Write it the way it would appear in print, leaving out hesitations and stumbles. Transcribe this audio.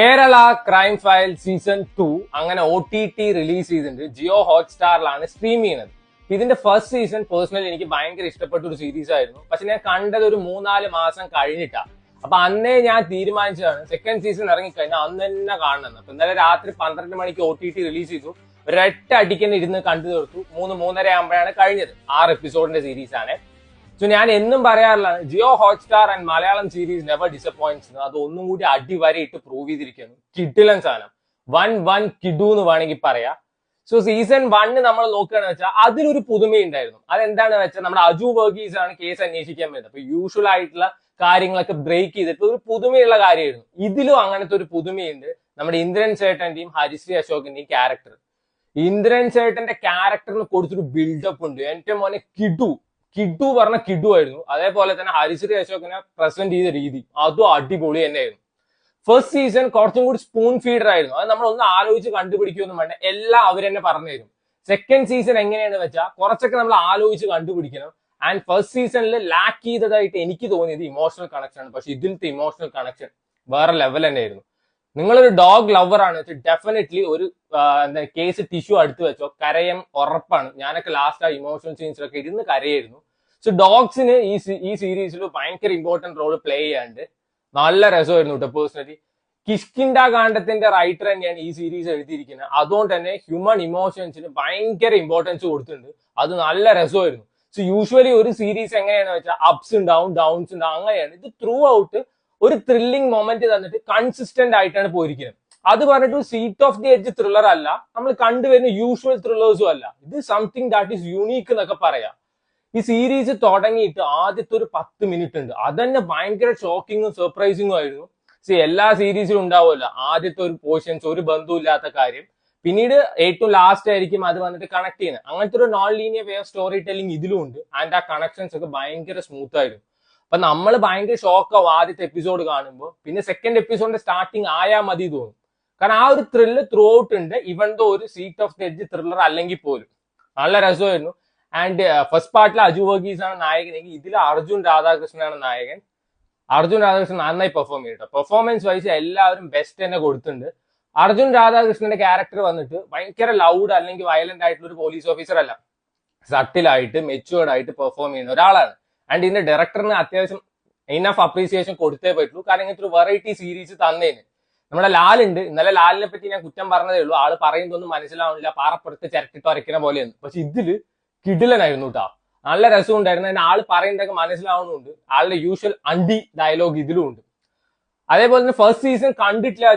Kerala crime file season 2 അങ്ങനെ OTT release ചെയ്തിട്ടുണ്ട്. Jio ഹോട്ട്സ്റ്റാറിലാണ് stream ചെയ്യുന്നത്. ഇതിന്റെ ഫസ്റ്റ് സീസൺ പേഴ്സണലി എനിക്ക് ഭയങ്കര ഇഷ്ടപ്പെട്ട ഒരു സീരീസ് ആയിരുന്നു. പക്ഷെ ഞാൻ കണ്ടത് ഒരു 3-4 മാസം കഴിഞ്ഞിട്ടാ. അപ്പൊ അന്നേ ഞാൻ തീരുമാനിച്ചതാണ് സെക്കൻഡ് സീസൺ ഇറങ്ങിക്കഴിഞ്ഞാൽ അന്ന് തന്നെ കാണണം. അപ്പൊ ഇന്നലെ രാത്രി 12 മണിക്ക് OTT റിലീസ് ചെയ്തു. ഒരൊറ്റ അടിക്കന്നെ ഇരുന്ന് കണ്ടു തീർത്തു. 3-3:30 ആകുമ്പോഴാണ് കഴിഞ്ഞത്. 6 എപ്പിസോഡിന്റെ സീരീസ് ആണ്. സോ ഞാൻ എന്നും പറയാറുള്ളതാണ്, Jio Hotstar and Malayalam series never disappoints. അത് ഒന്നും കൂടി അടിവരയിട്ട് പ്രൂവ് ചെയ്തിരിക്കുന്നു. കിഡിലൻ സാധനം, വൺ കിഡു എന്ന് വേണമെങ്കിൽ പറയാം. സോ സീസൺ 1 നമ്മൾ നോക്കുകയാണെന്ന് വെച്ചാൽ അതിലൊരു പുതുമയുണ്ടായിരുന്നു. അതെന്താണെന്ന് വെച്ചാൽ നമ്മുടെ അജു വർഗീസ് ആണ് കേസ് അന്വേഷിക്കാൻ വരുന്നത്. അപ്പൊ യൂഷ്വൽ ആയിട്ടുള്ള കാര്യങ്ങളൊക്കെ ബ്രേക്ക് ചെയ്തിട്ട് ഒരു പുതുമയുള്ള കാര്യമായിരുന്നു. ഇതിലും അങ്ങനത്തെ ഒരു പുതുമയുണ്ട്. നമ്മുടെ ഇന്ദ്രൻ ചേട്ടന്റെയും ഹരിശ്രീ അശോകിന്റെയും ക്യാരക്ടർ. ഇന്ദ്രൻ ചേട്ടന്റെ ക്യാരക്ടറിന് കൊടുത്തൊരു ബിൽഡപ്പ് ഉണ്ട്. എന്റെ മോനെ കിഡു പറഞ്ഞ കിഡു ആയിരുന്നു. അതേപോലെ തന്നെ ഹരിശ്രീ അശോകിനെ പ്രസന്റ് ചെയ്ത രീതി അതും അടിപൊളി തന്നെയായിരുന്നു. ഫസ്റ്റ് സീസൺ കുറച്ചും കൂടി സ്പൂൺ ഫീഡർ ആയിരുന്നു. അത് നമ്മൾ ഒന്ന് ആലോചിച്ച് കണ്ടുപിടിക്കുമെന്നും വേണ്ട, എല്ലാം അവർ തന്നെ പറഞ്ഞു തരും. സെക്കൻഡ് സീസൺ എങ്ങനെയാണെന്ന് വെച്ചാൽ കുറച്ചൊക്കെ നമ്മൾ ആലോചിച്ച് കണ്ടുപിടിക്കണം. ആൻഡ് ഫസ്റ്റ് സീസണിൽ ലാക്ക് ചെയ്തതായിട്ട് എനിക്ക് തോന്നിയത് ഇമോഷണൽ കണക്ഷൻ ആണ്. പക്ഷെ ഇതിലത്തെ ഇമോഷണൽ കണക്ഷൻ വേറെ ലെവൽ തന്നെയായിരുന്നു. നിങ്ങളൊരു ഡോഗ് ലവർ ആണ് വെച്ചാൽ ഡെഫിനറ്റ്ലി ഒരു എന്താ കേസ് ടിഷ്യൂ അടുത്ത് വെച്ചോ, കരയം ഉറപ്പാണ്. ഞാനൊക്കെ ലാസ്റ്റ് ആ ഇമോഷണൽ സീൻസിലൊക്കെ ഇരുന്ന് കരയായിരുന്നു. സോ ഡോഗ്സിന് ഈ സീരീസിൽ ഭയങ്കര ഇമ്പോർട്ടന്റ് റോൾ പ്ലേ ചെയ്യാണ്ട് നല്ല രസമായിരുന്നു കേട്ടോ. പേഴ്സണലി കിഷ്കിൻഡ കാണ്ഡത്തിന്റെ റൈറ്റർ തന്നെയാണ് ഈ സീരീസ് എഴുതിയിരിക്കുന്നത്. അതുകൊണ്ട് തന്നെ ഹ്യൂമൻ ഇമോഷൻസിന് ഭയങ്കര ഇമ്പോർട്ടൻസ് കൊടുത്തിട്ടുണ്ട്. അത് നല്ല രസമായിരുന്നു. സോ യൂഷ്വലി ഒരു സീരീസ് എങ്ങനെയാണെന്ന് വെച്ചാൽ അപ്സ് ഉണ്ടാവും, ഡൗൺസ് ഉണ്ടാവും, അങ്ങനെയാണ്. ഇത് ത്രൂ ഔട്ട് ഒരു ത്രില്ലിംഗ് മൊമെന്റ് തന്നിട്ട് കൺസിസ്റ്റന്റ് ആയിട്ടാണ് പോയിരിക്കുന്നത്. അത് പറഞ്ഞിട്ട് seat of the edge thriller അല്ല, നമ്മൾ കണ്ടുവരുന്ന യൂഷ്വൽ ത്രില്ലേഴ്സും അല്ല. ഇത് സംതിങ് ദാറ്റ് ഈസ് യൂണീക്ക് എന്നൊക്കെ പറയാം. ഈ സീരീസ് തുടങ്ങിയിട്ട് ആദ്യത്തെ ഒരു 10 മിനിറ്റ് ഉണ്ട്, അതന്നെ ഭയങ്കര ഷോക്കിങ്ങും സർപ്രൈസിങ്ങും ആയിരുന്നു. എല്ലാ സീരീസിലും ഉണ്ടാവുമല്ലോ ആദ്യത്തെ ഒരു പോർഷൻസ് ഒരു ബന്ധമില്ലാത്ത കാര്യം, പിന്നീട് ഏറ്റവും ലാസ്റ്റ് ആയിരിക്കും അത് വന്നിട്ട് കണക്ട് ചെയ്യുന്നത്. അങ്ങനത്തെ ഒരു non linear way of story telling ഇതിലും ഉണ്ട്. ആൻഡ് ആ കണക്ഷൻസ് ഒക്കെ ഭയങ്കര സ്മൂത്ത് ആയിരുന്നു. അപ്പൊ നമ്മൾ ഭയങ്കര ഷോക്കാവും ആദ്യത്തെ എപ്പിസോഡ് കാണുമ്പോൾ. പിന്നെ സെക്കൻഡ് എപ്പിസോഡിന്റെ സ്റ്റാർട്ടിങ് ആയാൽ മതി തോന്നും. കാരണം ആ ഒരു ത്രില്ല് ത്രൂ ഔട്ട് ഉണ്ട്, ഇവൻ ദോ ഒരു seat of the edge thriller അല്ലെങ്കിൽ പോലും. നല്ല രസമായിരുന്നു. ആൻഡ് ഫസ്റ്റ് പാർട്ടിൽ അജു വർഗീസ് ആണ് നായകനെങ്കിൽ ഇതിൽ അർജുൻ രാധാകൃഷ്ണനാണ് നായകൻ. അർജുൻ രാധാകൃഷ്ണൻ നന്നായി പെർഫോം ചെയ്തിട്ടോ. പെർഫോമൻസ് വൈസ് എല്ലാവരും ബെസ്റ്റ് തന്നെ കൊടുത്തിട്ടുണ്ട്. അർജുൻ രാധാകൃഷ്ണന്റെ ക്യാരക്ടർ വന്നിട്ട് ഭയങ്കര ലൗഡ് അല്ലെങ്കിൽ വയലന്റ് ആയിട്ടുള്ള ഒരു പോലീസ് ഓഫീസർ അല്ല, സട്ടിലായിട്ട് മെച്ചുവേർഡ് ആയിട്ട് പെർഫോം ചെയ്യുന്ന ഒരാളാണ്. ആൻഡ് ഇതിന്റെ ഡയറക്ടറിന് അത്യാവശ്യം ഇനഫ് അപ്രീസിയേഷൻ കൊടുത്തേ പറ്റുള്ളൂ. കാരണം ഇങ്ങനത്തെ ഒരു വെറൈറ്റി സീരീസ് തന്നേന്. നമ്മുടെ ലാലുണ്ട്, ഇന്നലെ ലാലിനെ പറ്റി ഞാൻ കുറ്റം പറഞ്ഞതേ ഉള്ളൂ. ആള് പറയുന്നതൊന്നും മനസ്സിലാവുന്നില്ല, പാറപ്പുറത്ത് ചിരട്ടിട്ട് വരയ്ക്കുന്ന പോലെയാണ്. പക്ഷെ ഇതില് കിടിലനായിരുന്നു കേട്ടോ. നല്ല രസം ഉണ്ടായിരുന്നു. അതിന് ആള് പറയുന്നതൊക്കെ മനസ്സിലാവുന്നുണ്ട്. ആളുടെ യൂഷ്വൽ അണ്ടി ഡയലോഗ് ഇതിലും ഉണ്ട്. അതേപോലെ തന്നെ ഫസ്റ്റ് സീസൺ കണ്ടിട്ടില്ല